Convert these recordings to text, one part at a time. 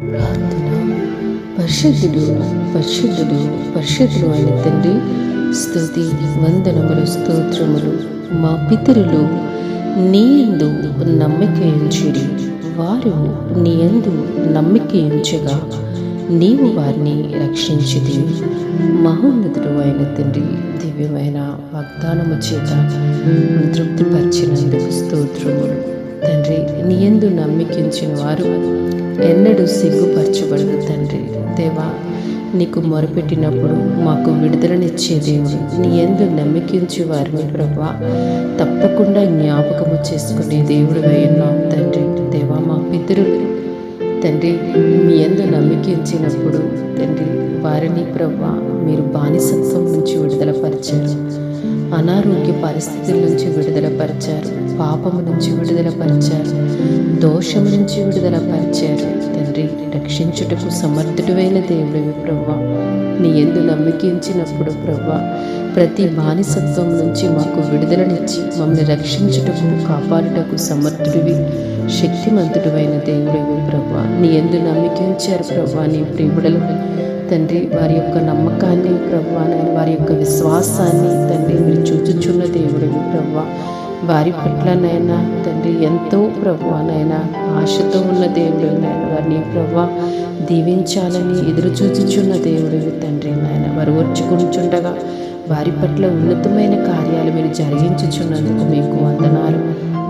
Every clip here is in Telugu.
ప్రార్థన. పరిశుద్ధుడు పరిశుద్ధుడు పరిశుద్ధుడు అయిన తండ్రి, స్తుతి వందనములు స్తోత్రములు. మా పితరులు నీ యందు నమ్మిక ఉంచిరి, వారు నీ యందు నమ్మిక ఉంచగా నీవు వారిని రక్షించితివి. మహోన్నతుడు అయిన తండ్రి, దివ్యమైన వాగ్దానము చేత తృప్తిపరిచినందుకు స్తోత్రములు. తండ్రి, నీ యందు నమ్మికించిన వారు ఎన్నడూ సిగ్గుపరచబడదు. తండ్రి దేవా, నీకు మొరపెట్టినప్పుడు మాకు విడుదలనిచ్చే దేవుడు, నీ యందు నమ్మికించి వారిని ప్రభువా తప్పకుండా జ్ఞాపకము చేసుకునే దేవుడు ఉన్నావు. తండ్రి దేవా, మా పితరులు తండ్రి మీ యందు నమ్మికించినప్పుడు తండ్రి వారిని ప్రభువా మీరు బానిసత్వం నుంచి విడుదలపరిచారు, అనారోగ్య పరిస్థితుల నుంచి విడుదలపరిచారు, పాపము నుంచి విడుదలపరిచారు, దోషం నుంచి విడుదలపరిచారు. తండ్రి, రక్షించుటకు సమర్థుడైన దేవుడివి ప్రభువా. నీ యందు నమ్మికించినప్పుడు ప్రభువా ప్రతి బానిసత్వం నుంచి మాకు విడుదలనిచ్చి మమ్మల్ని రక్షించుటకు కాపాడుటకు సమర్థుడివి, శక్తిమంతుడైన దేవుడివి ప్రభువా. నీ యందు నమ్మికించారు ప్రభువా నీ ప్రియుడలు తండ్రి. వారి యొక్క నమ్మకాన్ని ప్రభువా, వారి యొక్క విశ్వాసాన్ని తండ్రి మీరు చూచుచున్న దేవుడివి ప్రభువా. వారి పట్లనైనా తండ్రి ఎంతో ప్రభువానైనా ఆశతో ఉన్న దేవుడు నాయన, వారిని ప్రభువా దీవించాలని ఎదురు చూచుచున్న దేవుడివి తండ్రి నాయన. వారు ఓర్చుకుంటుండగా వారి పట్ల ఉన్నతమైన కార్యాలు మీరు జరిగించుచున్నందుకు మీకు వందనాలు.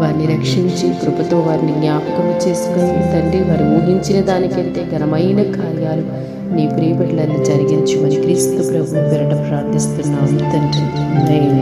వారిని రక్షించి కృపతో వారిని జ్ఞాపకం చేసుకుని తండ్రి వారు ఊహించిన దానికంటే ఘనమైన కార్యాలు నీ ప్రియబిడ్డలను జరిగించమని క్రీస్తు ప్రభు పేరట ప్రార్థిస్తున్నాము తండ్రి. ఆమేన్.